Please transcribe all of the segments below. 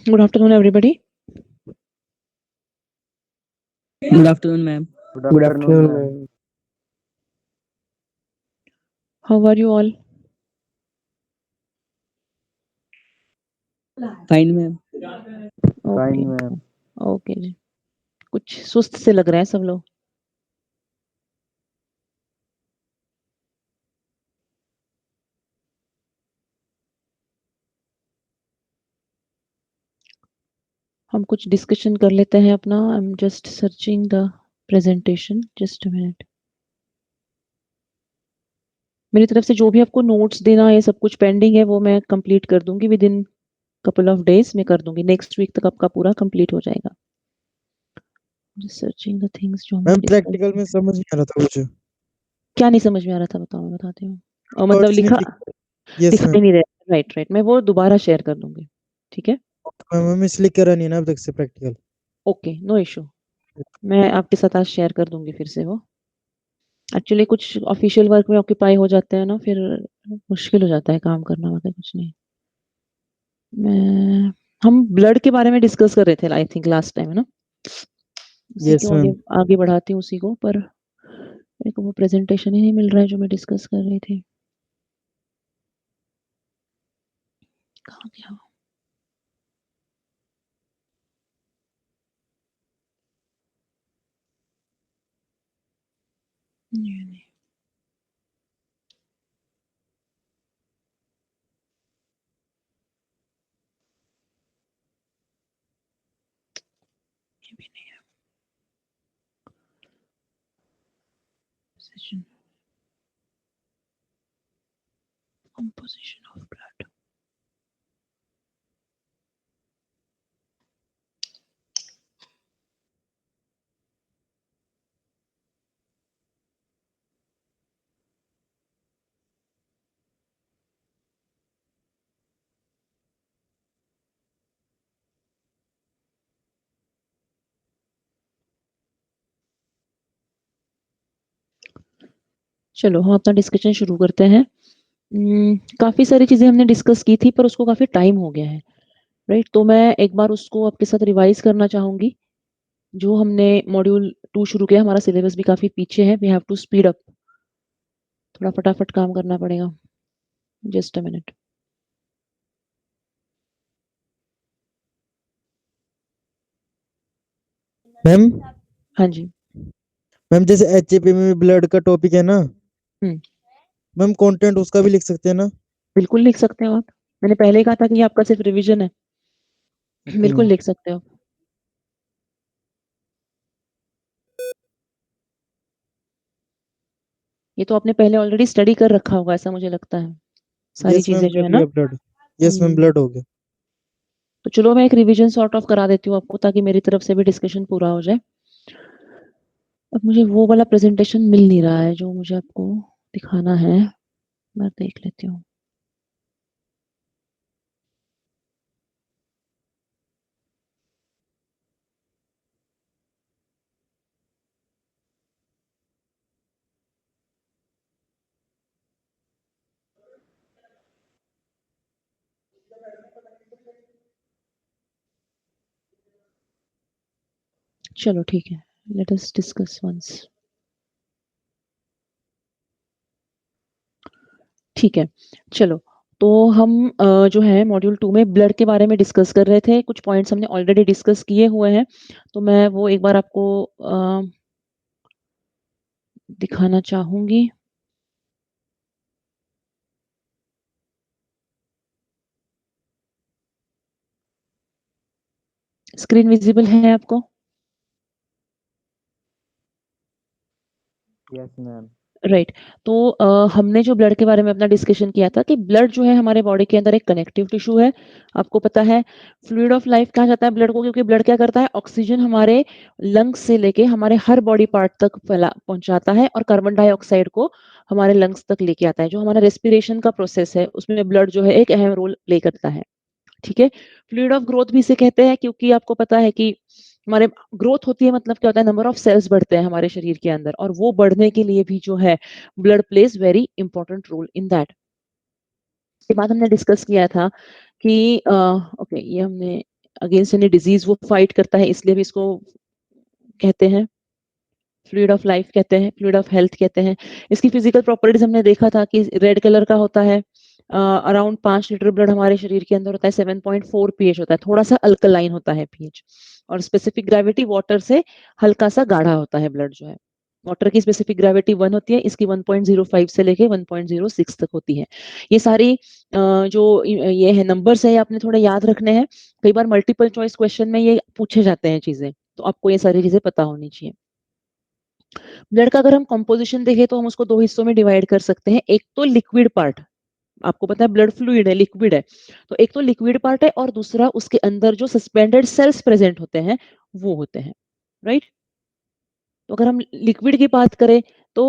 Good afternoon, everybody. Good afternoon, ma'am. Good afternoon, ma'am. How are you all? Fine, ma'am. Okay Fine, ma'am. Okay जी। कुछ सुस्त से लग रहे हैं सब लोग। हम कुछ डिस्कशन कर लेते हैं अपना। I am just searching the presentation, just a minute. मेरी तरफ से जो भी आपको नोट्स देना है, सब कुछ पेंडिंग है, वो मैं कंप्लीट कर दूंगी with in couple of days में कर दूंगी। नेक्स्ट वीक तक आपका पूरा कंप्लीट हो जाएगा। जस्ट सर्चिंग द थिंग्स जो हमने मैम डिस्कस प्रैक्टिकल में समझ नहीं आ रहा था कुछ। क्या नहीं समझ में आ रहा था, बताओ, मैं बताती हूँ। और मतलब वर्ड्स नहीं लिखा दिख यस मैम। दिखाई नहीं रहा। राइट राइट, मैं वो दोबारा शेयर कर दूंगी। ठीक है, मैम इसलिए करा नहीं ना अब तक से प्रैक्टिकल। Okay, no issue. मैं आपके साथ आज शेयर कर दूंगी फिर से वो। एक्चुअली कुछ ऑफिशियल वर्क में ऑक्यूपाई हो जाते हैं ना, फिर मुश्किल हो जाता है काम करना, वगैरह कुछ नहीं। मैं हम ब्लड के बारे में डिस्कस कर रहे थे आई थिंक लास्ट टाइम, है ना। उसी यस को आगे मैम। आगे बढ़ाती हूँ उसी को, पर मेरे को वो प्रेजेंटेशन ही नहीं मिल रहा है जो मैं डिस्कस कर रही थी। कहाँ गया? ये नहीं। ये भी नहीं है। Position, composition of blood. चलो हम अपना डिस्कशन शुरू करते हैं। काफ़ी सारी चीज़ें हमने डिस्कस की थी पर उसको काफ़ी टाइम हो गया है, राइट? तो मैं एक बार उसको आपके साथ रिवाइज़ करना चाहूँगी। जो हमने मॉड्यूल 2 शुरू किया, हमारा सिलेबस भी काफ़ी पीछे है, we have to speed up. थोड़ा फटाफट काम करना पड़ेगा। Just a minute. मैम हाँ जी। मैम जैसे एचएपी में ब्लड का टॉपिक है ना, हुँ। मैम कंटेंट उसका भी लिख सकते हैं ना? बिल्कुल लिख सकते हो आप। मैंने पहले ही कहा था कि ये आपका सिर्फ रिवीजन है। ओके बिल्कुल मैम। लिख सकते हो। ये तो आपने पहले ऑलरेडी स्टडी कर रखा होगा ऐसा मुझे लगता है। सारी यस मैम चीज़ें जो कर है ना। लिया ब्लड। यस मैम हुँ। ब्लड हो गया। तो चलो मैं एक रिवीजन सॉर्ट ऑफ करा देती हूँ आपको ताकि मेरी तरफ से भी डिस्कशन पूरा हो जाए। अब मुझे वो वाला प्रेजेंटेशन मिल नहीं रहा है जो मुझे आपको दिखाना है। मैं देख लेती हूँ। चलो ठीक है। Let us discuss once. ठीक है। चलो तो हम जो है मॉड्यूल 2 में ब्लड के बारे में डिस्कस कर रहे थे। कुछ पॉइंट्स हमने ऑलरेडी डिस्कस किए हुए हैं। तो मैं वो एक बार आपको दिखाना चाहूँगी। स्क्रीन विज़िबल है आपको? Yes ma'am. राइट। तो हमने जो ब्लड के बारे में अपना डिस्कशन किया था कि ब्लड जो है हमारे बॉडी के अंदर एक कनेक्टिव टिश्यू है। आपको पता है फ्लूइड ऑफ लाइफ कहा जाता है ब्लड को क्योंकि ब्लड क्या करता है ऑक्सीजन हमारे लंग्स से लेके हमारे हर बॉडी पार्ट तक फैला पहुंचाता है और कार्बन डाइऑक्साइड को हमारे लंग्स तक लेके आता है। जो हमारा रेस्पिरेशन का प्रोसेस है उसमें ब्लड जो है एक अहम रोल प्ले करता है। ठीक है। फ्लूइड ऑफ ग्रोथ भी इसे कहते हैं क्योंकि आपको पता है कि हमारे ग्रोथ होती है मतलब क्या होता है नंबर ऑफ सेल्स बढ़ते हैं हमारे शरीर के अंदर और वो बढ़ने के लिए भी जो है blood plays very important role in that. इसके बाद हमने डिस्कस किया था कि ओके ये हमने अगेंस्ट एनी डिजीज वो फाइट करता है इसलिए भी इसको कहते हैं फ्लूइड ऑफ लाइफ कहते हैं, फ्लूइड ऑफ हेल्थ कहते हैं। इसकी फिजिकल प्रॉपर्टीज हमने देखा था कि रेड कलर का होता है। अराउंड 5 लीटर ब्लड हमारे शरीर के अंदर होता है। 7.4 पीएच होता है, थोड़ा सा अल्कलाइन होता है पीएच। और स्पेसिफिक ग्रेविटी वाटर से हल्का सा गाढ़ा होता है ब्लड जो है। वाटर की स्पेसिफिक ग्रेविटी 1 होती है, इसकी 1.05 से लेके 1.06 तक होती है। ये सारी ये है नंबर्स है, ये आपने थोड़े याद रखने हैं। कई बार मल्टीपल चॉइस क्वेश्चन में ये पूछे जाते हैं चीजें, तो आपको ये सारी चीजें पता होनी चाहिए। ब्लड का अगर हम कंपोजिशन देखें तो हम उसको 2 हिस्सों में डिवाइड कर सकते हैं। एक तो लिक्विड पार्ट, आपको पता है ब्लड फ्लूइड है, लिक्विड है। तो एक तो लिक्विड पार्ट है और दूसरा उसके अंदर जो सस्पेंडेड सेल्स प्रेजेंट होते हैं, वो होते हैं, राइट? तो अगर हम लिक्विड की बात करें तो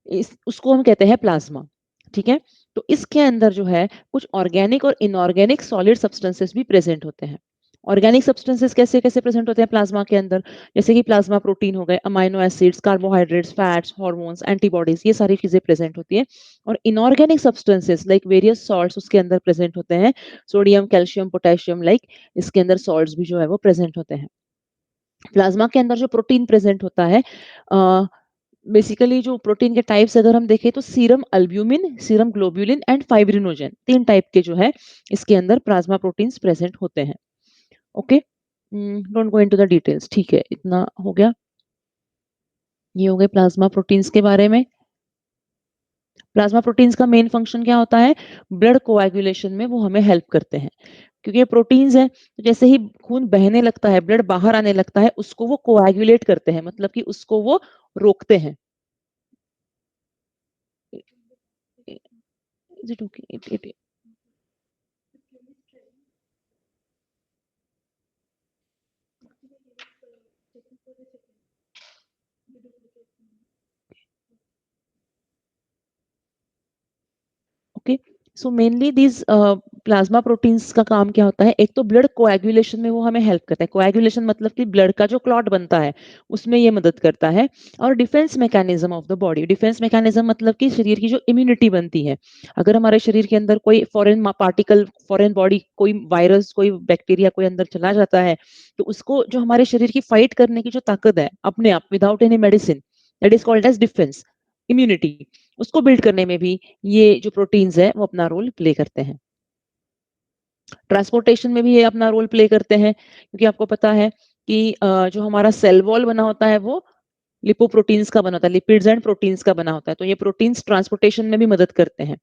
इस उसको हम कहते हैं प्लाज्मा, ठीक है? तो इसके अंदर जो है कुछ ऑर्गेनिक और इनऑर्गेनिक सॉलिड सब्सटेंसेस भी प्रेजेंट होते हैं। ऑर्गेनिक सब्सटेंसेस कैसे-कैसे प्रेजेंट होते हैं प्लाज्मा के अंदर? जैसे कि प्लाज्मा प्रोटीन हो गए, amino acids, carbohydrates, fats, hormones, antibodies ये सारी चीजें प्रेजेंट होती हैं। और inorganic substances like various salts उसके अंदर प्रेजेंट होते हैं। सोडियम, कैल्शियम, पोटेशियम लाइक इसके अंदर सॉल्ट्स भी जो है वो प्रेजेंट होते हैं। प्लाज्मा के अंदर जो प्रोटीन प्रेजेंट होता है अ बेसिकली जो प्रोटीन के टाइप्स अगर हम देखें तो serum albumin, serum globulin and fibrinogen, 3 type के जो है इसके अंदर प्लाज्मा प्रोटीन्स प्रेजेंट होते हैं। Okay, don't go into the details. ठीक है, इतना हो गया। ये हो गए प्लाज्मा प्रोटीन्स के बारे में। प्लाज्मा प्रोटीन्स का मेन फंक्शन क्या होता है? ब्लड कोएगुलेशन में वो हमें हेल्प करते हैं, क्योंकि ये प्रोटीन्स हैं, तो जैसे ही खून बहने लगता है, ब्लड बाहर आने लगता है, उसको वो कोएगुलेट करते हैं, मतलब कि उसको वो रोकते हैं। Is it okay? Okay, so mainly these plasma proteins का काम क्या होता है? एक तो ब्लड कोएगुलेशन में वो हमें हेल्प करता है। कोएगुलेशन मतलब कि ब्लड का जो क्लॉट बनता है उसमें ये मदद करता है। और defence mechanism of the body, defence mechanism मतलब कि शरीर की जो इम्यूनिटी बनती है, अगर हमारे शरीर के अंदर कोई फॉरेन पार्टिकल, फॉरेन बॉडी, कोई वायरस, कोई बैक्टीरिया कोई अंदर चला जाता है, तो उसको जो हमारे शरीर की फाइट करने की जो ताकत है अपने आप, without any medicine, that is called as defence, immunity, उसको बिल्ड करने में भी ये जो प्रोटीन्स है वो अपना रोल प्ले करते हैं। ट्रांसपोर्टेशन में भी ये अपना रोल प्ले करते हैं, क्योंकि आपको पता है कि जो हमारा सेल वॉल बना होता है वो लिपोप्रोटीन्स का बना होता है, लिपिड्स एंड प्रोटीन्स का बना होता है, तो ये प्रोटीन्स ट्रांसपोर्टेशन में भी मदद करते हैं।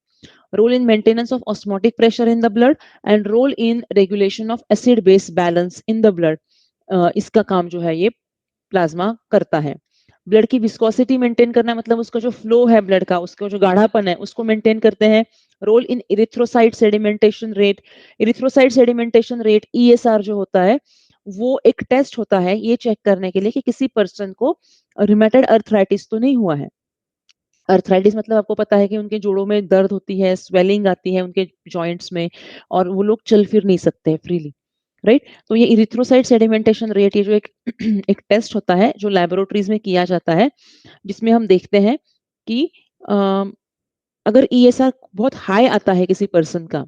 Role in maintenance of osmotic pressure in the blood and role in regulation of acid base balance in the blood, इसका काम जो है ये प्लाज्मा करता है। ब्लड की विस्कोसिटी मेंटेन करना, मतलब उसका जो फ्लो है ब्लड का, उसका जो गाढ़ापन है उसको मेंटेन करते हैं। Role in erythrocyte sedimentation rate, erythrocyte sedimentation rate ESR जो होता है वो एक टेस्ट होता है ये चेक करने के लिए कि किसी पर्सन को रिमेटेड अर्थराइटिस तो नहीं हुआ है। अर्थराइटिस मतलब आपको पता है कि उनके जोड़ों में दर्द होती है, स्वेलिंग आती है उनके जॉइंट्स में, और वो लोग चल फिर नहीं सकते फ्रीली, राइट? तो ये इरिथ्रोसाइट सेडिमेंटेशन रेट, ये जो एक एक टेस्ट होता है जो लैबोरेटरीज में किया जाता है, जिसमें हम देखते हैं कि अगर ईएसआर बहुत हाई आता है किसी पर्सन का,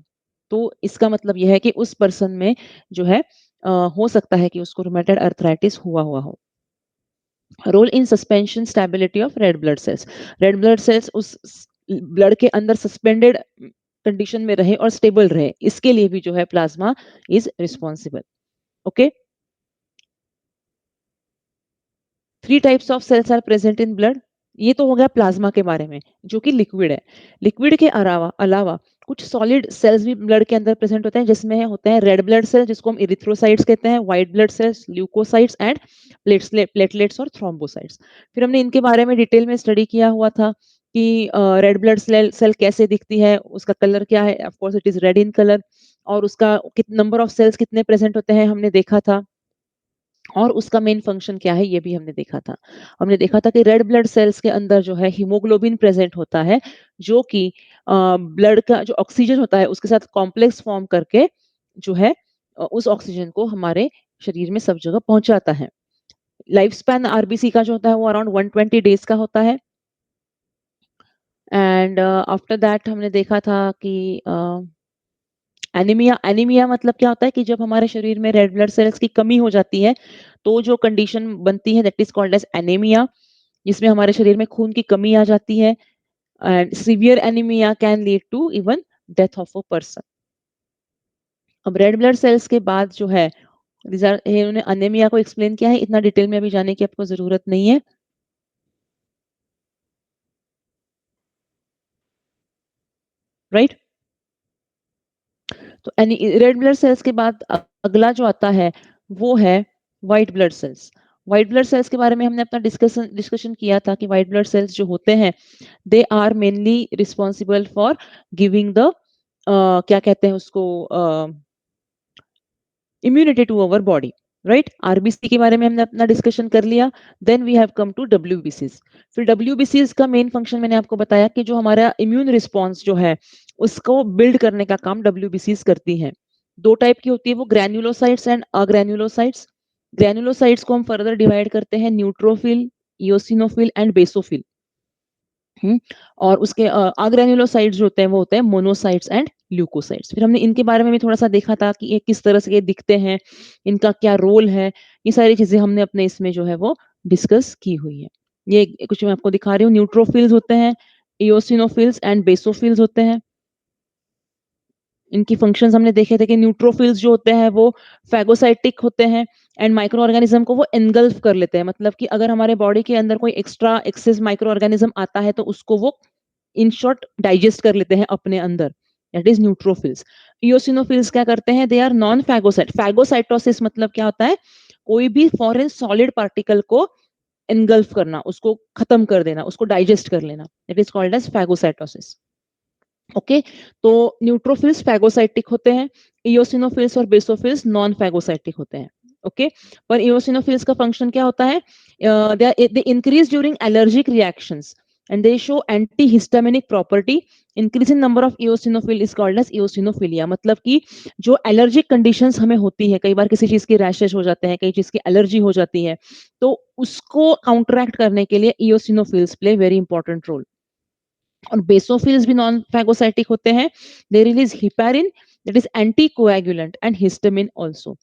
तो इसका मतलब यह है कि उस पर्सन में जो है हो सकता है कि उसको रूमेटॉइड अर्थराइटिस हुआ हुआ हो। Role in suspension stability of red blood cells, red blood cells उस ब्लड के अंदर सस्पेंडेड कंडीशन में रहे और स्टेबल रहे, इसके लिए भी जो है plasma is responsible. Okay, 3 types of cells are present in blood. ये तो हो गया प्लाज्मा के बारे में, जो कि लिक्विड है। लिक्विड के अलावा अलावा कुछ सॉलिड सेल्स भी ब्लड के अंदर प्रेजेंट होते हैं, जिसमें होते हैं रेड ब्लड सेल, जिसको हम इरिथ्रोसाइट्स कहते हैं, white blood cells, leukocytes and platelets और थ्रोम्बोसाइट्स। फिर हमने इनके बारे में डिटेल में स्टडी किया हुआ था कि रेड ब्लड सेल कैसे दिखती है, उसका कलर क्या है, of course it is red in colour, और उसका नंबर ऑफ सेल्स कितने प्रेजेंट होते हैं हमने देखा था, और उसका मेन फंक्शन क्या है ये भी हमने देखा था। हमने देखा था कि रेड ब्लड सेल्स के अंदर जो है हीमोग्लोबिन प्रेजेंट होता है, जो कि ब्लड का जो ऑक्सीजन होता है उसके साथ कॉम्प्लेक्स फॉर्म करके जो है उस ऑक्सीजन को हमारे शरीर में सब जगह पहुंचाता है। लाइफ स्पैन आरबीसी का जो होता है वो अराउंड 120 डेज का होता है। एंड आफ्टर दैट हमने देखा था कि एनीमिया, एनीमिया मतलब क्या होता है कि जब हमारे शरीर में रेड ब्लड सेल्स की कमी हो जाती है, तो जो कंडीशन बनती है that is called as anaemia, जिसमें हमारे शरीर में खून की कमी आ जाती है, and severe anaemia can lead to even death of a person. अब रेड ब्लड सेल्स के बाद जो है इन्होंने एनीमिया को एक्सप्लेन किया है, इतना डिटेल में अभी जाने की आपको जरूरत नहीं है, राइट? तो रेड ब्लड सेल्स के बाद अगला जो आता है वो है white blood sales. White blood cells के बारे में हमने अपना डिस्कशन किया था कि व्हाइट ब्लड सेल्स जो होते हैं they are mainly responsible for giving the क्या कहते हैं उसको, immunity to our body, right? RBC के बारे में हमने अपना डिस्कशन कर लिया। Then we have come to डब्ल्यूबीसीज। फिर डब्ल्यूबीसीज का मेन फंक्शन मैंने आपको बताया कि जो हमारा इम्यून रिस्पॉन्स जो है उसको बिल्ड करने का काम डब्ल्यूबीसीज करती हैं। 2 टाइप की होती है वो, ग्रैन्युलोसाइट्स एंड अग्रैन्युलोसाइट्स। ग्रैन्युलोसाइट्स को हम फर्दर डिवाइड करते हैं न्यूट्रोफिल, इओसिनोफिल एंड बेसोफिल। हुँ, और उसके अग्रैन्युलोसाइट्स जो होते हैं वो होते हैं मोनोसाइट्स एंड ल्यूकोसाइट्स। फिर हमने इनके बारे में भी थोड़ा-सा देखा था कि ये किस तरह से ये दिखते हैं, इनका क्या रोल है, ये सारी चीज़ें हमने अपने इसमें जो है वो डिस्कस की हुई है। ये कुछ मैं आपको दिखा रही हूँ। न्यूट्रोफिल्स होते हैं, इओसिनोफिल्स एंड बेसोफिल्स होते हैं। इनकी फंक्शंस हमने देखे थे कि न्यूट्रोफिल्स जो होते हैं वो फैगोसाइटिक होते हैं एंड माइक्रो ऑर्गेनिज्म को वो एनगल्फ कर लेते हैं। मतलब कि अगर हमारे बॉडी के अंदर कोई एक्स्ट्रा एक्सेस माइक्रो ऑर्गेनिज्म आता है तो उसको वो इन शॉर्ट डाइजेस्ट कर लेते हैं अपने अंदर। That is neutrophils. इओसिनोफिल्स क्या करते हैं? They are non phagocyte. Phagocytosis मतलब क्या होता है? कोई भी फॉरेन सॉलिड पार्टिकल को एनगल्फ करना, उसको खत्म कर देना, उसको डाइजेस्ट कर लेना। That is called as phagocytosis. Okay, तो न्यूट्रोफिल्स फैगोसाइटिक होते हैं, इओसिनोफिल्स और बेसोफिल्स नॉन फैगोसाइटिक होते हैं। ओके, पर इओसिनोफिल्स का फंक्शन क्या होता है? They increase during allergic reactions and they show antihistaminic property. Increase in number of eosinophil is called as eosinophilia. मतलब कि जो एलर्जिक कंडीशंस हमें होती है, कई बार किसी चीज की रैशेस हो जाते हैं, कई चीज की एलर्जी हो जाती है, तो उसको काउंटरैक्ट करने के लिए eosinophils play very important role. और बेसोफिल्स भी नॉन फैगोसाइटिक होते हैं। They release heparin that is anti coagulant and histamine also.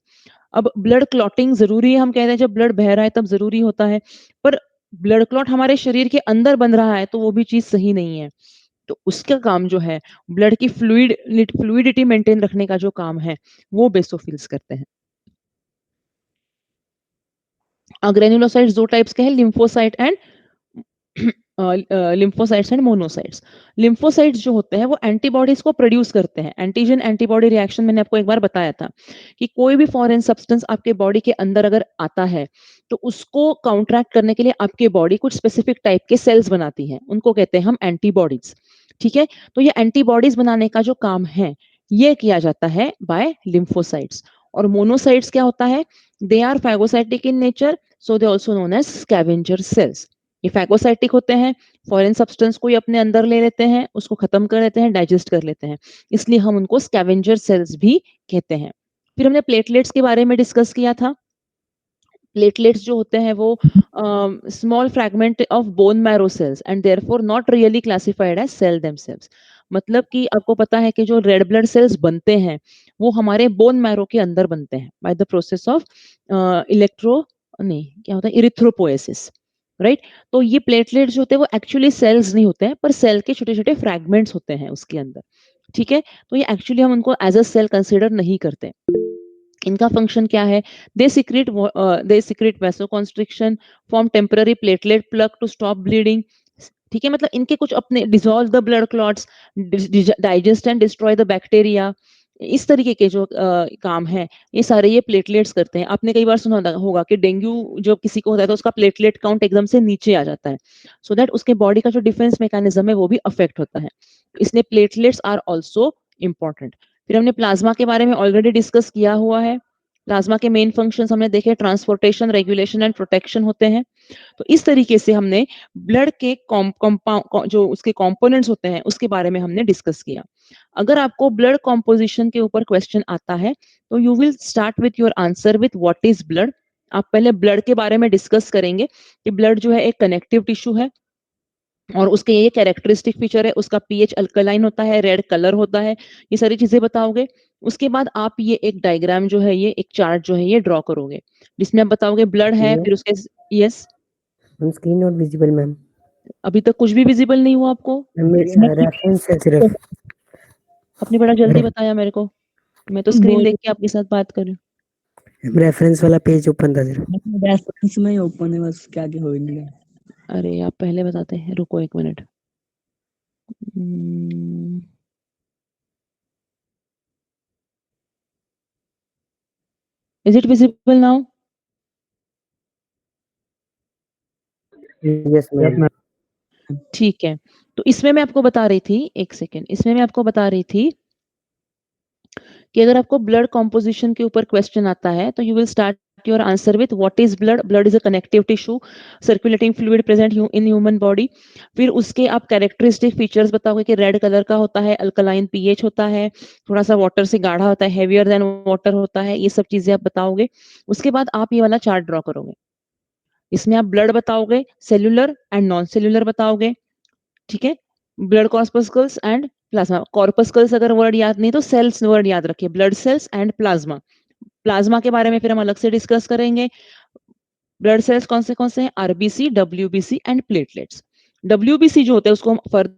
अब ब्लड क्लॉटिंग जरूरी है, हम कहते हैं जब ब्लड बह रहा है तब जरूरी होता है, पर ब्लड क्लॉट हमारे शरीर के अंदर बन रहा है तो वो भी चीज सही नहीं है। तो उसका काम जो है, ब्लड की फ्लूइडिटी मेंटेन रखने का जो काम है, वो बेसोफिल्स करते हैं। ग्रेन्युलोसाइट्स दो टाइप्स के हैं, lymphocyte and lymphocytes and monocytes. Lymphocytes जो होते हैं वो एंटीबॉडीज को प्रोड्यूस करते हैं। एंटीजन एंटीबॉडी रिएक्शन मैंने आपको एक बार बताया था कि कोई भी फॉरेन सब्सटेंस आपके बॉडी के अंदर अगर आता है तो उसको काउंटरैक्ट करने के लिए आपके बॉडी कुछ स्पेसिफिक टाइप के सेल्स बनाती है, उनको कहते हैं हम एंटीबॉडीज। ठीक है, तो ये एंटीबॉडीज बनाने का जो काम है ये किया जाता है बाय लिम्फोसाइट्स। और मोनोसाइट्स क्या होता है? They are phagocytic in nature, so they also known as scavenger cells. ये फैगोसाइटिक होते हैं, फॉरेन सब्सटेंस को ये अपने अंदर ले लेते हैं, उसको खत्म कर लेते हैं, डाइजेस्ट कर लेते हैं, इसलिए हम उनको स्कैवेंजर सेल्स भी कहते हैं। फिर हमने प्लेटलेट्स के बारे में डिस्कस किया था। प्लेटलेट्स जो होते हैं वो small fragment of bone marrow cells and therefore not really classified as cell themselves. मतलब कि आपको पता है कि जो रेड ब्लड सेल्स बनते हैं वो हमारे बोन मैरो के अंदर बनते हैं by the process of electro नहीं क्या होता है, इरिथ्रोपोएसिस। राइट, तो ये प्लेटलेट्स जो होते हैं वो एक्चुअली सेल्स नहीं होते हैं, पर सेल के छोटे छोटे फ्रैगमेंट्स होते हैं उसके अंदर। ठीक है, तो ये एक्चुअली हम उनको एज अ सेल कंसिडर नहीं करते। इनका फंक्शन क्या है? They secrete vasoconstriction, form temporary platelet plug to stop bleeding. ठीक है, मतलब इनके कुछ अपने dissolve the blood clots, digest and destroy the bacteria, इस तरीके के जो काम है ये सारे ये प्लेटलेट्स करते हैं। आपने कई बार सुना होगा कि डेंगू जब किसी को होता है तो उसका प्लेटलेट काउंट एकदम से नीचे आ जाता है, सो दैट उसके बॉडी का जो डिफेंस मैकेनिज्म है वो भी अफेक्ट होता है। इसलिए प्लेटलेट्स आर ऑल्सो इम्पॉर्टेंट। फिर हमने प्लाज्मा के बारे में ऑलरेडी डिस्कस किया हुआ है। प्लाज्मा के मेन फंक्शंस हमने देखे, ट्रांसपोर्टेशन, रेगुलेशन एंड प्रोटेक्शन होते हैं। तो इस तरीके से हमने ब्लड के जो उसके कंपोनेंट्स होते हैं उसके बारे में हमने डिस्कस किया। अगर आपको ब्लड कॉम्पोजिशन के ऊपर क्वेश्चन आता है तो you will start with your answer with what is blood. आप पहले ब्लड के बारे में डिस्कस करेंगे कि ब्लड जो है एक कनेक्टिव टिश्यू है और उसके ये कैरेक्टरिस्टिक फीचर है, उसका पीएच अल्कलाइन होता है, रेड कलर होता है, ये सारी चीजें बताओगे। उसके बाद आप ये एक डायग्राम जो है, ये एक चार्ट जो है ये ड्रॉ करोगे जिसमें आप बताओगे ब्लड है, फिर उसके yes. Ma'am screen not visible ma'am. अभी तक कुछ भी विजिबल नहीं हुआ आपको? रेफरेंस है सिर्फ। आपने बड़ा जल्दी बताया मेरे को, मैं तो स्क्रीन देख के आपके साथ बात कर रही हूँ। रेफरेंस वाला पेज ओपन था सिर्फ। रेफरेंस में ही ओपन है बस, क्या क्या हो ही नहीं रहा। अरे आप पहले बताते हैं, रुको एक minute. Is it visible now? Yes ma'am. ठीक है, तो इसमें मैं आपको बता रही थी, एक सेकेंड, इसमें मैं आपको बता रही थी कि अगर आपको ब्लड कॉम्पोजिशन के ऊपर क्वेश्चन आता है तो you will start your answer with what is blood. Blood is a connective tissue, circulating fluid present in human body. फिर उसके आप कैरेक्टरिस्टिक फीचर्स बताओगे कि रेड कलर का होता है, अल्कलाइन पीएच होता है, थोड़ा सा वाटर से गाढ़ा होता है, हेवियर देन वाटर होता है, ये सब चीजें आप बताओगे। उसके बाद आप ये वाला चार्ट ड्रॉ करोगे, इसमें आप ब्लड बताओगे, सेल्यूलर एंड नॉन सेल्यूलर बताओगे। ठीक है, ब्लड कॉर्पस्कल्स एंड प्लाज्मा। कॉर्पस्कल्स अगर वर्ड याद नहीं तो सेल्स वर्ड याद रखिए, blood cells and plasma. Plasma के बारे में फिर हम अलग से डिस्कस करेंगे। ब्लड सेल्स कौन से हैं? RBC, WBC and platelets. WBC जो होता है उसको हम फर्दर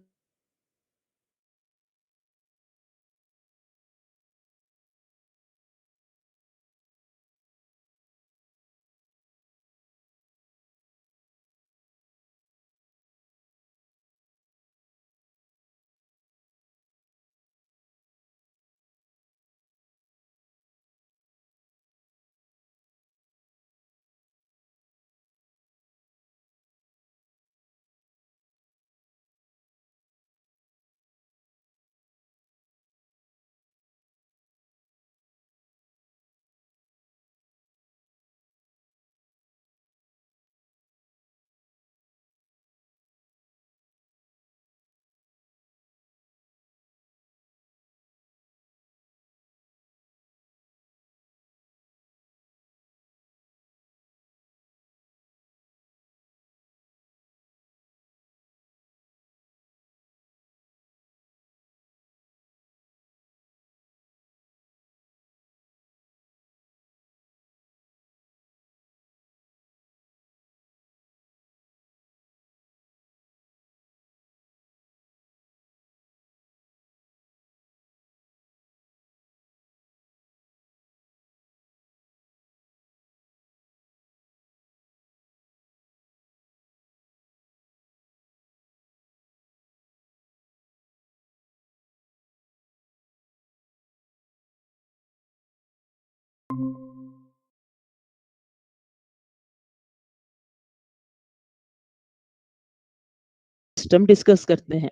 सिस्टम डिस्कस करते हैं।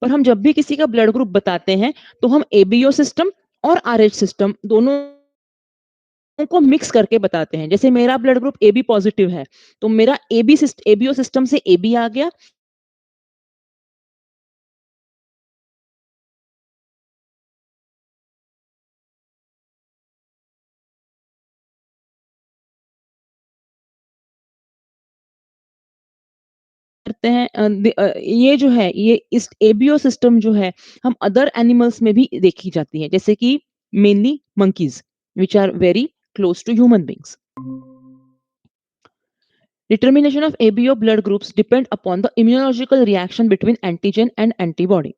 पर हम जब भी किसी का ब्लड ग्रुप बताते हैं तो हम एबीओ सिस्टम और आरएच सिस्टम दोनों को मिक्स करके बताते हैं। जैसे मेरा ब्लड ग्रुप एबी पॉजिटिव है तो मेरा एबीओ सिस्टम से एबी आ गया, करते हैं ये जो है ये इस एबीओ सिस्टम जो है हम अदर एनिमल्स में भी देखी जाती है, जैसे कि mainly monkeys which are very close to human beings. Determination of ABO blood groups depend upon the immunological reaction between antigen and antibody.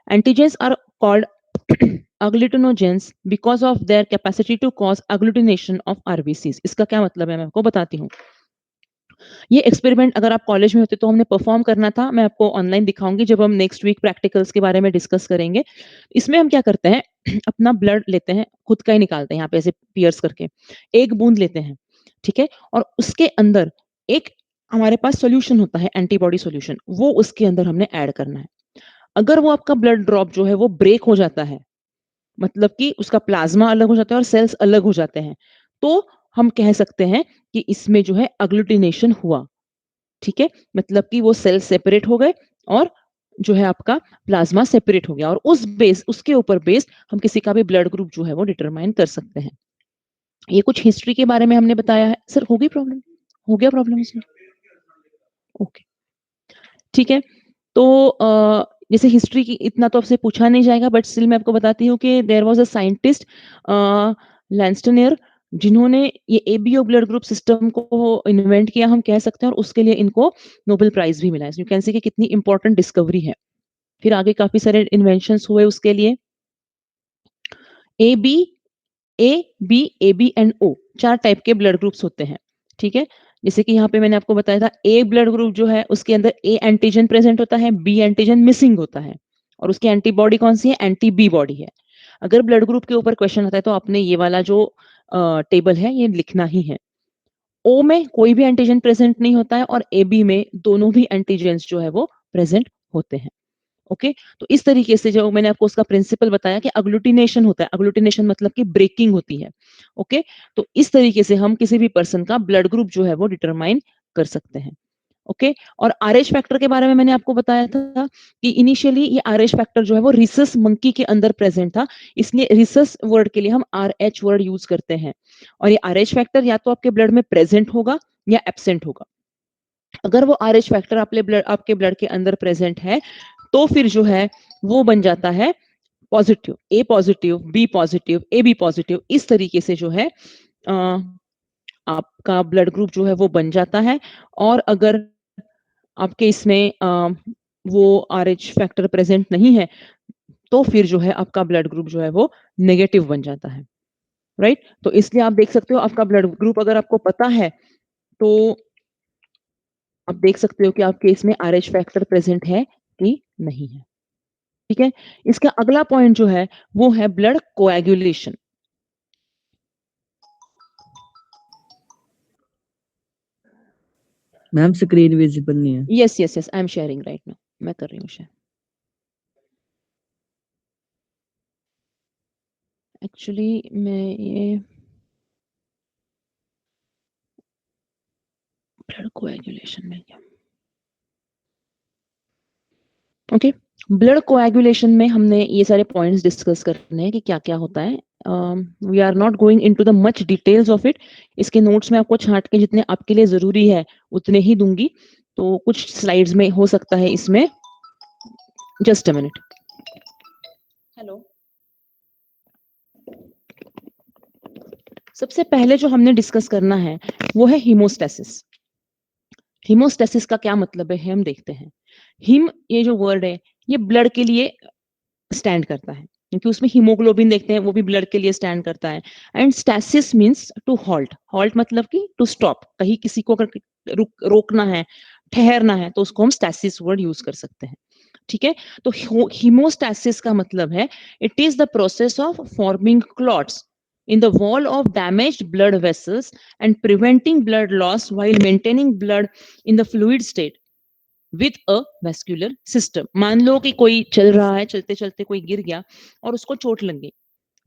Antigens are called agglutinogens because of their capacity to cause agglutination of RBCs. इसका क्या मतलब है मैं आपको बताती हूँ। ये experiment अगर आप कॉलेज में होते तो हमने परफॉर्म करना था, मैं आपको ऑनलाइन दिखाऊंगी जब हम नेक्स्ट वीक प्रैक्टिकल्स के बारे में डिस्कस करेंगे। इसमें हम क्या करते हैं अपना ब्लड लेते हैं, खुद का ही निकालते हैं यहाँ पे ऐसे पियर्स करके, एक बूंद लेते हैं, ठीक है, और उसके अंदर एक हमारे पास सोल्यूशन होता है एंटीबॉडी सोल्यूशन, वो उसके अंदर हमने ऐड करना है। अगर वो आपका ब्लड ड्रॉप जो है वो ब्रेक हो जाता है, मतलब कि उसका प्लाज्मा अलग हो जाता है और सेल्स अलग हो जाते हैं, तो हम कह सकते हैं कि इसमें जो है अग्लूटिनेशन हुआ, ठीक है, मतलब कि वो सेल सेपरेट हो गए और जो है आपका प्लाज्मा सेपरेट हो गया, और उसके ऊपर बेस्ड हम किसी का भी ब्लड ग्रुप जो है वो डिटरमाइन कर सकते हैं। ये कुछ हिस्ट्री के बारे में हमने बताया है। सर हो गई प्रॉब्लम? हो गया प्रॉब्लम इसमें? ओके, ठीक है। तो जैसे हिस्ट्री की इतना तो आपसे पूछा नहीं जाएगा, बट स्टिल मैं आपको बताती हूँ कि देयर वाज अ साइंटिस्ट लैंस्टनियर जिन्होंने ये एबीओ ब्लड ग्रुप सिस्टम को इन्वेंट किया, हम कह सकते हैं, और उसके लिए इनको नोबेल प्राइज भी मिला है। यू कैन सी कि कितनी इंपॉर्टेंट डिस्कवरी है। फिर आगे काफी सारे इन्वेंशंस हुए उसके लिए। A B and O 4 type के ब्लड ग्रुप्स होते हैं, ठीक है। जैसे कि यहाँ पे मैंने आपको बताया था ए ब्लड ग्रुप जो है उसके अंदर ए एंटीजन प्रेजेंट होता है, बी एंटीजन मिसिंग होता है, और उसकी एंटीबॉडी कौन सी है? एंटी बी बॉडी है। अगर ब्लड ग्रुप के ऊपर क्वेश्चन आता है तो आपने ये वाला जो टेबल है ये लिखना ही है। ओ में कोई भी एंटीजन प्रेजेंट नहीं होता है और ए बी में दोनों भी एंटीजेंस जो है वो प्रेजेंट होते हैं। ओके, तो इस तरीके से जो मैंने आपको उसका प्रिंसिपल बताया कि अग्लूटिनेशन होता है, अग्लूटिनेशन मतलब कि ब्रेकिंग होती है। ओके, तो इस तरीके से हम किसी भी पर्सन का ब्लड ग्रुप जो है वो डिटरमाइन कर सकते हैं। ओके, और आरएच फैक्टर के बारे में मैंने आपको बताया था कि इनिशियली ये आरएच फैक्टर जो है वो रिसस मंकी के अंदर प्रेजेंट था, इसलिए रिसस वर्ड के लिए हम आरएच वर्ड यूज करते हैं। और ये आरएच फैक्टर या तो आपके ब्लड में प्रेजेंट होगा या एब्सेंट होगा। अगर वो आरएच फैक्टर आपके ब्लड के अंदर प्रेजेंट है तो फिर जो है वो बन जाता है positive, A positive, B positive, A B positive, इस तरीके से जो है आपका ब्लड ग्रुप जो है वो बन जाता है, और अगर आपके इसमें वो RH फैक्टर प्रेजेंट नहीं है तो फिर जो है आपका ब्लड ग्रुप जो है वो नेगेटिव बन जाता है, राइट। तो इसलिए आप देख सकते हो आपका ब्लड ग्रुप अगर आपको पता है तो आप देख सकते हो कि आपके इसमें RH फैक्टर प्रेजेंट है कि नहीं है, ठीक है। इसका अगला पॉइंट जो है वो है blood coagulation. Ma'am screen visible नहीं है। Yes yes yes, I am sharing right now, मैं कर रही हूँ शेयर। एक्चुअली मैं ये ब्लड कोएगुलेशन में क्या, ओके, ब्लड कोएगुलेशन में हमने ये सारे पॉइंट्स डिस्कस करने हैं कि क्या क्या होता है। We are not going into the much details of it. इसके नोट्स में आपको छांट के जितने आपके लिए जरूरी है उतने ही दूंगी, तो कुछ स्लाइड्स में हो सकता है इसमें, जस्ट अ मिनट। हेलो, सबसे पहले जो हमने डिस्कस करना है वो है हीमोस्टेसिस। हीमोस्टेसिस का क्या मतलब है हम देखते हैं। हिम, ये जो वर्ड है ये ब्लड के लिए स्टैंड करता है, क्योंकि उसमें हीमोग्लोबिन देखते हैं, वो भी ब्लड के लिए स्टैंड करता है। And stasis means to halt, halt मतलब कि टू स्टॉप, कहीं किसी को अगर रोकना है, ठहरना है, तो उसको हम स्टैसिस वर्ड यूज कर सकते हैं, ठीक है। तो हीमोस्टैसिस का मतलब है it is the process of forming clots in the wall of damaged blood vessels and preventing blood loss while maintaining blood in the fluid state with a vascular system। मान लो कि कोई चल रहा है, चलते चलते कोई गिर गया और उसको चोट लग गई,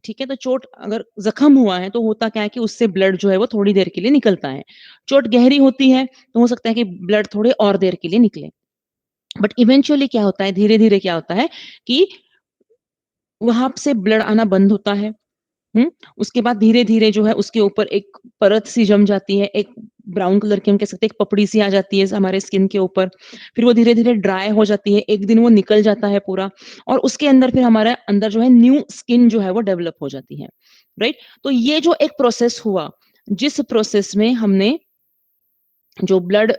ठीक है। तो चोट अगर जख्म हुआ है तो होता क्या है कि उससे ब्लड जो है वो थोड़ी देर के लिए निकलता है। चोट गहरी होती है तो हो सकता है कि ब्लड थोड़े और देर के लिए निकले, बट इवेंचुअली क्या होता है, धीरे धीरे क्या होता है कि वहां से ब्लड आना बंद होता है। उसके बाद धीरे धीरे जो है उसके ऊपर एक परत सी जम जाती है, एक ब्राउन कलर की हम कह सकते हैं एक पपड़ी सी आ जाती है हमारे स्किन के ऊपर। फिर वो धीरे धीरे ड्राई हो जाती है, एक दिन वो निकल जाता है पूरा, और उसके अंदर फिर हमारे अंदर जो है न्यू स्किन जो है वो डेवलप हो जाती है, राइट। तो ये जो एक प्रोसेस हुआ, जिस प्रोसेस में हमने जो ब्लड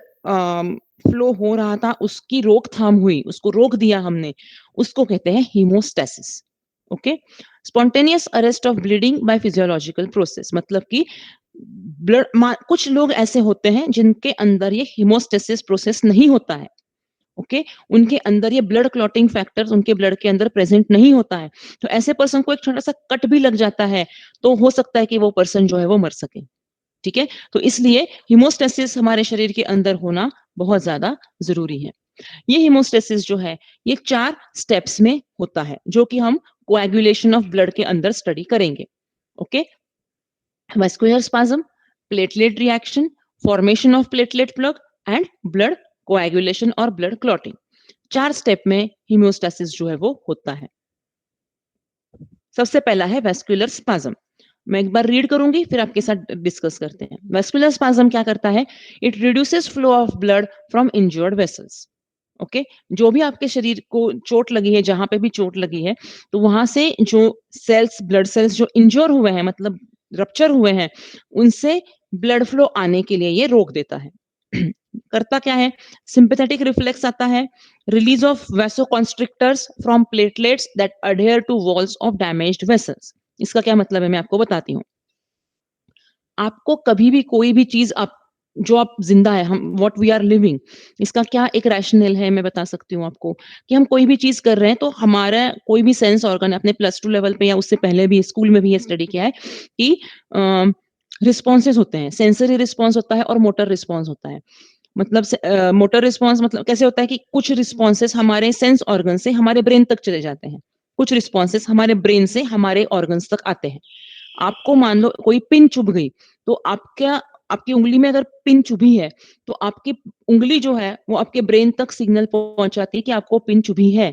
फ्लो हो रहा था उसकी रोकथाम हुई, उसको रोक दिया हमने, उसको कहते हैं haemostasis, okay. Spontaneous arrest of bleeding by physiological process, मतलब कि ब्लड, कुछ लोग ऐसे होते हैं जिनके अंदर ये हीमोस्टेसिस प्रोसेस नहीं होता है, ओके। उनके अंदर ये ब्लड क्लॉटिंग फैक्टर्स उनके ब्लड के अंदर प्रेजेंट नहीं होता है। तो ऐसे पर्सन को एक छोटा सा कट भी लग जाता है तो हो सकता है कि वो पर्सन जो है वो मर सके, ठीक है। तो इसलिए हीमोस्टेसिस हमारे शरीर के अंदर होना बहुत ज्यादा जरूरी है। ये हीमोस्टेसिस जो है ये 4 स्टेप्स में होता है, जो कि हम कोएगुलेशन ऑफ ब्लड के अंदर स्टडी करेंगे, okay. Vascular spasm, platelet reaction, formation of platelet plug and blood coagulation और ब्लड क्लॉटिंग। 4 स्टेप में हीमोस्टेसिस जो है वो होता है। सबसे पहला है वैस्कुलर स्पाज्म। मैं एक बार रीड करूंगी फिर आपके साथ डिस्कस करते हैं। वैस्कुलर स्पाज्म क्या करता है, it reduces flow of blood from injured vessels, okay. जो भी आपके शरीर को चोट लगी है, जहां पे भी चोट लगी है, तो वहां से जो सेल्स, ब्लड सेल्स जो इंज्योर हुए हैं, मतलब रप्चर हुए हैं, उनसे ब्लड फ्लो आने के लिए ये रोक देता है। करता क्या है, सिंपैथेटिक रिफ्लेक्स आता है, release of vasoconstrictors from platelets that adhere to walls of damaged vessels. इसका क्या मतलब है मैं आपको बताती हूँ। आपको कभी भी कोई भी चीज, आप जो आप जिंदा है, हम व्हाट वी आर लिविंग, इसका क्या एक रैशनल है मैं बता सकती हूँ आपको, कि हम कोई भी चीज कर रहे हैं तो हमारा कोई भी सेंस ऑर्गन, अपने +2 लेवल पे या उससे पहले भी स्कूल में भी ये स्टडी किया है कि रिस्पॉन्सेज होते हैं, सेंसरी रिस्पॉन्स होता है और मोटर रिस्पॉन्स होता है। मतलब मोटर रिस्पॉन्स मतलब कैसे होता है कि कुछ रिस्पॉन्सेस हमारे सेंस ऑर्गन से हमारे ब्रेन तक चले जाते हैं, कुछ रिस्पॉन्सेस हमारे ब्रेन से हमारे ऑर्गन्स तक आते हैं। आपको मान लो कोई पिन चुभ गई, तो आपका, आपकी उंगली में अगर पिन चुभी है तो आपकी उंगली जो है वो आपके ब्रेन तक सिग्नल पहुंचाती है कि आपको पिन चुभी है,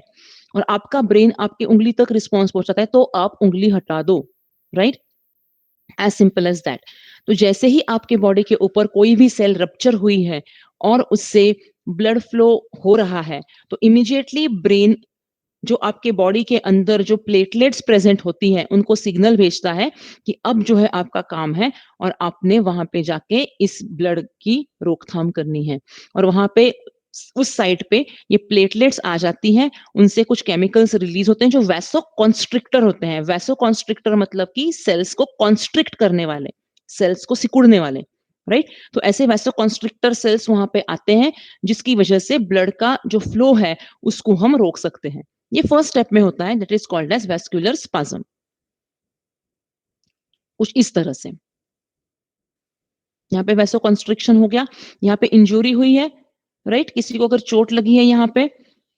और आपका ब्रेन आपकी उंगली तक रिस्पॉन्स पहुंचाता है तो आप उंगली हटा दो, right, as simple as that. तो जैसे ही आपके बॉडी के ऊपर कोई भी सेल रप्चर हुई है और उससे ब्लड फ्लो हो रहा है, तो इमीडिएटली ब्रेन जो आपके बॉडी के अंदर जो प्लेटलेट्स प्रेजेंट होती हैं उनको सिग्नल भेजता है कि अब जो है आपका काम है और आपने वहां पे जाके इस ब्लड की रोकथाम करनी है। और वहां पे उस साइट पे ये प्लेटलेट्स आ जाती हैं, उनसे कुछ केमिकल्स रिलीज होते हैं जो वैसो कॉन्स्ट्रिक्टर होते हैं। वैसो कॉन्स्ट्रिक्टर मतलब कि सेल्स को कॉन्स्ट्रिक्ट करने वाले, सेल्स को सिकुड़ने वाले, राइट। तो ऐसे वैसो कॉन्स्ट्रिक्टर सेल्स वहां पे आते हैं, जिसकी वजह से ब्लड का जो फ्लो है उसको हम रोक सकते हैं। ये फर्स्ट स्टेप में होता है, that is called as vascular spasm. कुछ इस तरह से यहाँ पे वैसो कॉन्स्ट्रिक्शन हो गया, यहाँ पे इंजरी हुई है, राइट। किसी को अगर चोट लगी है यहाँ पे,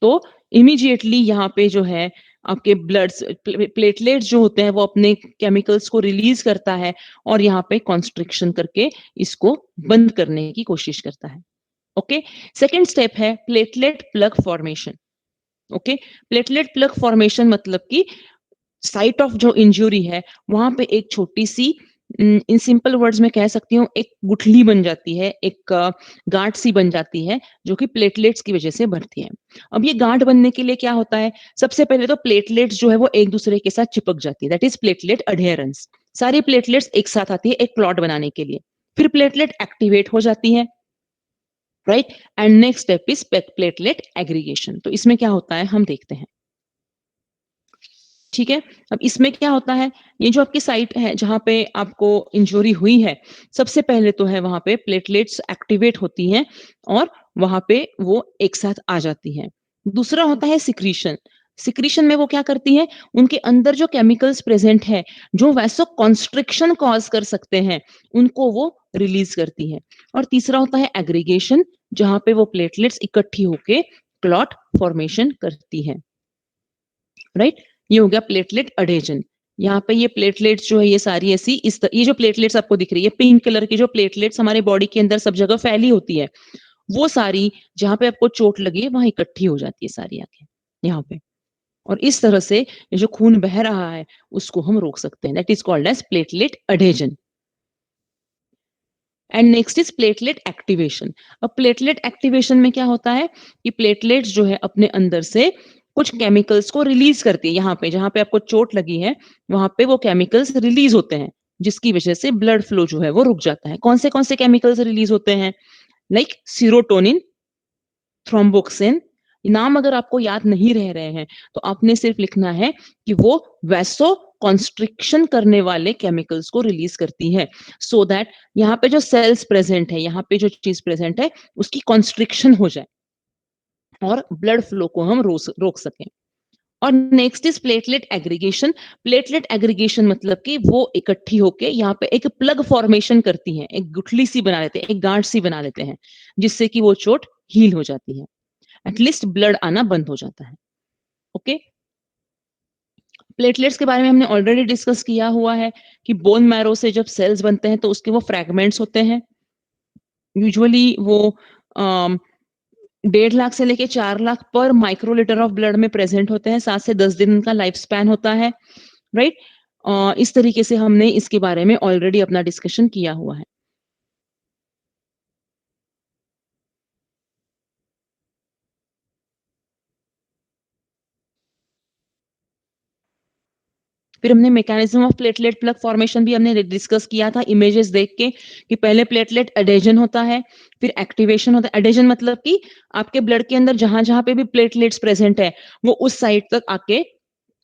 तो इमीडिएटली यहाँ पे जो है आपके ब्लड्स प्लेटलेट्स जो होते हैं वो अपने केमिकल्स को रिलीज करता है और यहाँ पे कॉन्स्ट्रिक्शन करके इसको बंद करने की कोशिश करता है। ओके, सेकेंड स्टेप है platelet plug formation. Okay, platelet plug formation मतलब कि साइट ऑफ जो इंजरी है वहां पे एक छोटी सी, इन सिंपल वर्ड्स में कह सकती हूँ, एक गुठली बन जाती है, एक गांठ सी बन जाती है जो कि प्लेटलेट्स की वजह से बढ़ती है। अब ये गांठ बनने के लिए क्या होता है, सबसे पहले तो प्लेटलेट्स जो है वो एक दूसरे के साथ चिपक जाती है, दैट इज प्लेटलेट अडेयरेंस। सारी प्लेटलेट्स एक साथ आती है एक क्लॉट बनाने के लिए, फिर प्लेटलेट एक्टिवेट हो जाती है, right. And next step is platelet aggregation. तो इसमें क्या होता है हम देखते हैं, ठीक है। अब इसमें क्या होता है, ये जो आपकी साइट है जहां पे आपको इंजरी हुई है, सबसे पहले तो है वहां पे प्लेटलेट्स एक्टिवेट होती हैं और वहां पे वो एक साथ आ जाती हैं। दूसरा होता है सिक्रीशन। सिक्रीशन में वो क्या करती है, उनके अंदर जो केमिकल्स प्रेजेंट है जो वैसो कॉन्स्ट्रिक्शन कॉज कर सकते हैं उनको वो रिलीज करती है। और तीसरा होता है एग्रीगेशन, जहां पे वो प्लेटलेट्स इकट्ठी होके क्लॉट फॉर्मेशन करती है, राइट। ये हो गया प्लेटलेट अडेजन। यहाँ पे ये प्लेटलेट्स जो है ये सारी ऐसी ये जो प्लेटलेट्स आपको दिख रही है पिंक कलर की, जो प्लेटलेट्स हमारे बॉडी के अंदर सब जगह फैली होती है, वो सारी जहां पे आपको चोट लगी है वहां इकट्ठी हो जाती है सारी आके यहाँ पे। और इस तरह से ये जो खून बह रहा है उसको हम रोक सकते हैं, that is called as platelet adhesion. And next is platelet activation. अब प्लेटलेट एक्टिवेशन में क्या होता है कि प्लेटलेट्स जो है अपने अंदर से कुछ केमिकल्स को रिलीज करती है। यहाँ पे जहां पे आपको चोट लगी है वहां पे वो केमिकल्स रिलीज होते हैं, जिसकी वजह से ब्लड फ्लो जो है वो रुक जाता है। कौन से केमिकल्स रिलीज होते हैं, लाइक सीरोटोनिन, थ्रोम्बोक्सिन। नाम अगर आपको याद नहीं रह रहे हैं तो आपने सिर्फ लिखना है कि वो वैसो कॉन्स्ट्रिक्शन करने वाले केमिकल्स को रिलीज करती है, सो दैट यहाँ पे जो सेल्स प्रेजेंट है, यहाँ पे जो चीज प्रेजेंट है उसकी कॉन्स्ट्रिक्शन हो जाए और ब्लड फ्लो को हम रोक सकें। और next is platelet aggregation. Platelet aggregation मतलब कि वो इकट्ठी होके यहाँ पे एक प्लग फॉर्मेशन करती हैं, एक गुठली सी बना लेते हैं, एक गांठ सी बना लेते हैं, जिससे कि वो चोट हील हो जाती है, एटलीस्ट ब्लड आना बंद हो जाता है। ओके, प्लेटलेट्स के बारे में हमने ऑलरेडी डिस्कस किया हुआ है कि बोन मैरो से जब सेल्स बनते हैं तो उसके वो फ्रैगमेंट्स होते हैं। यूजुअली वो 1.5 लाख से लेके 4 लाख पर माइक्रोलीटर ऑफ ब्लड में प्रेजेंट होते हैं। 7 से 10 दिन का लाइफ स्पैन होता है, राइट। इस तरीके से हमने इसके बारे में ऑलरेडी अपना डिस्कशन किया हुआ है। फिर हमने mechanism of platelet plug formation भी हमने डिस्कस किया था इमेजेस देख के, कि पहले प्लेटलेट एडेजन होता है, फिर एक्टिवेशन होता है। एडेजन मतलब कि आपके ब्लड के अंदर जहां जहां पे भी प्लेटलेट्स प्रेजेंट है वो उस साइड तक आके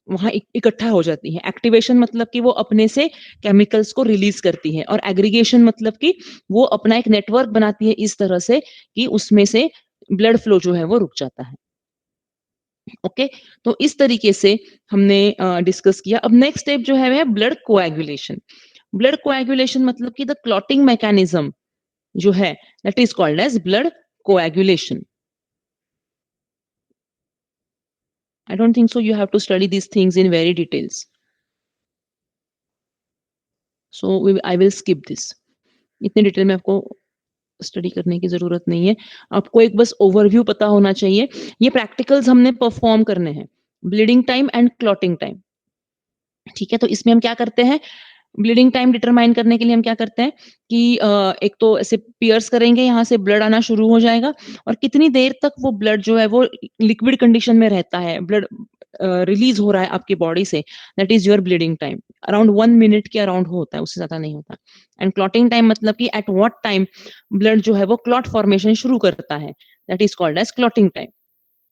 वहां इकट्ठा हो जाती है। एक्टिवेशन मतलब कि वो अपने से केमिकल्स को रिलीज करती है, और एग्रीगेशन मतलब कि वो अपना एक नेटवर्क बनाती है इस तरह से कि उसमें से ब्लड फ्लो जो है वो रुक जाता है। ओके, तो इस तरीके से हमने डिस्कस किया। अब नेक्स्ट स्टेप जो है ब्लड कोएगुलेशन। ब्लड कोएगुलेशन मतलब कि द क्लॉटिंग मैकेनिज्म जो है that is called as blood coagulation. I don't think so you have to study these things in very details. So I will skip this. इतने detail में आपको study करने की जरूरत नहीं है, आपको एक बस ओवरव्यू पता होना चाहिए। ये प्रैक्टिकल्स हमने परफॉर्म करने हैं, bleeding time and clotting time, ठीक है। तो इसमें हम क्या करते हैं, ब्लीडिंग टाइम डिटरमाइन करने के लिए हम क्या करते हैं कि एक तो ऐसे पियर्स करेंगे, यहाँ से ब्लड आना शुरू हो जाएगा, और कितनी देर तक वो ब्लड जो है वो लिक्विड कंडीशन में रहता है, ब्लड रिलीज हो रहा है आपकी बॉडी से, that is your bleeding time. Around 1 minute के अराउंड होता है, उससे ज्यादा नहीं होता। एंड क्लॉटिंग टाइम मतलब कि एट व्हाट टाइम ब्लड जो है वो क्लॉट फॉर्मेशन शुरू करता है, that is called as clotting time.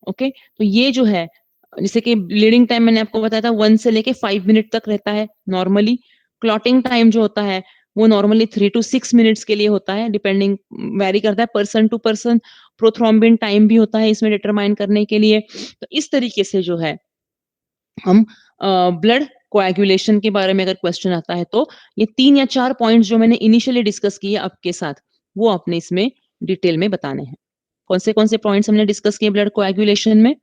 Okay, तो ये जो है, जैसे कि ब्लीडिंग टाइम मैंने आपको बताया था 1 से लेके 5 मिनट तक रहता है नॉर्मली। क्लॉटिंग टाइम जो होता है वो नॉर्मली 3 to 6 मिनट्स के लिए होता है, डिपेंडिंग, वेरी करता है person to person. Prothrombin time भी होता है इसमें डिटरमाइन करने के लिए। तो इस तरीके से जो है हम ब्लड कोएगुलेशन के बारे में अगर क्वेश्चन आता है तो ये 3 या 4 पॉइंट्स जो मैंने इनिशियली डिस्कस किए आपके साथ, वो आपने इसमें डिटेल में बताने हैं। कौन से पॉइंट्स हमने डिस्कस किए ब्लड कोएगुलेशन में?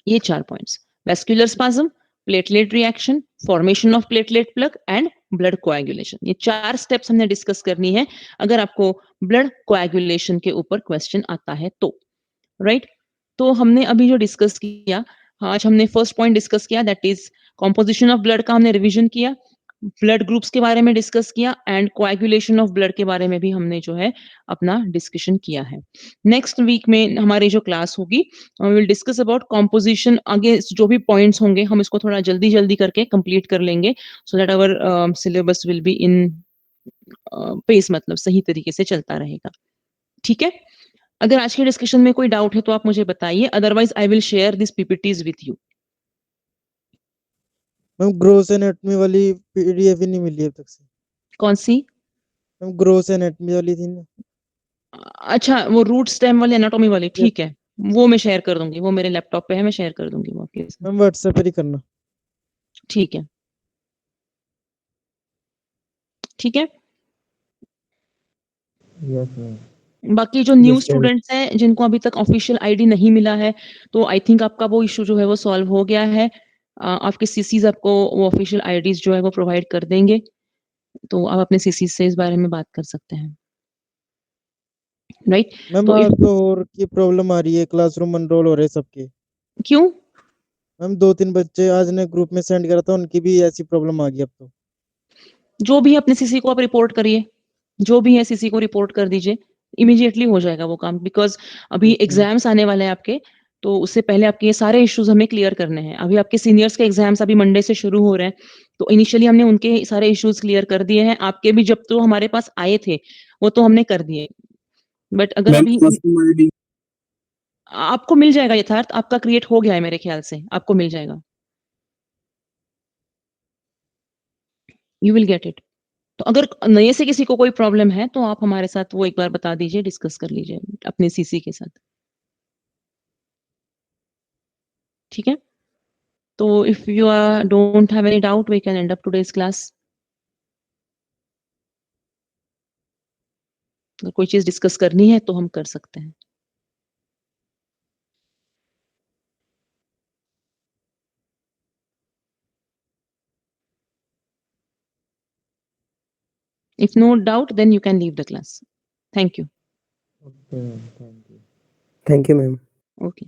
ये 4 points: vascular spasm, platelet reaction, formation of platelet plug and blood coagulation. ये 4 स्टेप्स हमने डिस्कस करनी है अगर आपको ब्लड कोएगुलेशन के ऊपर क्वेश्चन आता है तो, राइट? तो हमने अभी जो डिस्कस किया, आज हमने फर्स्ट पॉइंट डिस्कस किया, that is composition of blood का हमने रिवीजन किया, ब्लड ग्रुप्स के बारे में डिस्कस किया एंड कोएगुलेशन ऑफ ब्लड के बारे में भी हमने जो है अपना डिस्कशन किया है। नेक्स्ट वीक में हमारी जो क्लास होगी, we will discuss about composition. आगे जो भी पॉइंट्स होंगे हम इसको थोड़ा जल्दी जल्दी करके कंप्लीट कर लेंगे, so that our syllabus will be in pace, मतलब सही तरीके से चलता रहेगा। ठीक है, अगर आज के डिस्कशन में कोई डाउट है तो आप मुझे बताइए, otherwise I will share this PPTs with you. Ma'am gross anatomy वाली पीडीएफ ही नहीं मिली अब तक से। कौन सी? मैम ग्रोस एनाटॉमी वाली थी ना। अच्छा, वो रूट स्टेम वाली, एनाटॉमी वाली, Yes, ठीक है, वो मैं शेयर कर दूंगी, वो मेरे लैपटॉप पे है, मैं शेयर कर दूंगी वो आपके साथ। मैम व्हाट्सएप पर ही करना। ठीक है, ठीक है। Yes ma'am. बाकी जो न्यू Yes, ma'am. स्टूडेंट्स हैं जिनको अभी तक ऑफिशियल आईडी नहीं मिला है, तो आई थिंक आपका वो इशू जो है वो सॉल्व हो गया है। आपके सीसीज आपको वो ऑफिशियल आईडीज जो है वो प्रोवाइड कर देंगे, तो आप अपने सीसीज से इस बारे में बात कर सकते हैं, राइट? मैम तो आज तो और की प्रॉब्लम आ रही है, क्लासरूम अनरोल हो रहे सबके। क्यों? मैम 2-3 बच्चे आज ने ग्रुप में सेंड करा था, उनकी भी ऐसी प्रॉब्लम आ गई अब तो। जो भी है अपने सीसी को आप रिपोर्ट करिए, जो भी है सीसी को रिपोर्ट कर दीजिए, इमीडिएटली हो जाएगा वो काम, बिकॉज अभी ओके। एग्जाम्स आने वाले हैं आपके, तो उससे पहले आपके ये सारे इश्यूज हमें क्लियर करने हैं। अभी आपके सीनियर्स के एग्जाम्स अभी मंडे से शुरू हो रहे हैं, तो इनिशियली हमने उनके सारे इश्यूज क्लियर कर दिए हैं, आपके भी जब तो हमारे पास आए थे वो तो हमने कर दिए, बट अगर अभी आपको मिल जाएगा, यथार्थ आपका क्रिएट हो गया है मेरे ख्याल से, आपको मिल जाएगा, यू विल गेट इट। तो अगर नए से किसी को कोई प्रॉब्लम है तो आप हमारे साथ वो एक बार बता दीजिए, डिस्कस कर लीजिए अपने सीसी के साथ, ठीक है? तो if you don't have any doubt we can end up today's class. अगर कोई चीज डिस्कस करनी है तो हम कर सकते हैं। If no doubt, then you can leave the class. Thank you. Okay ma'am, thank you. Thank you, ma'am. Okay.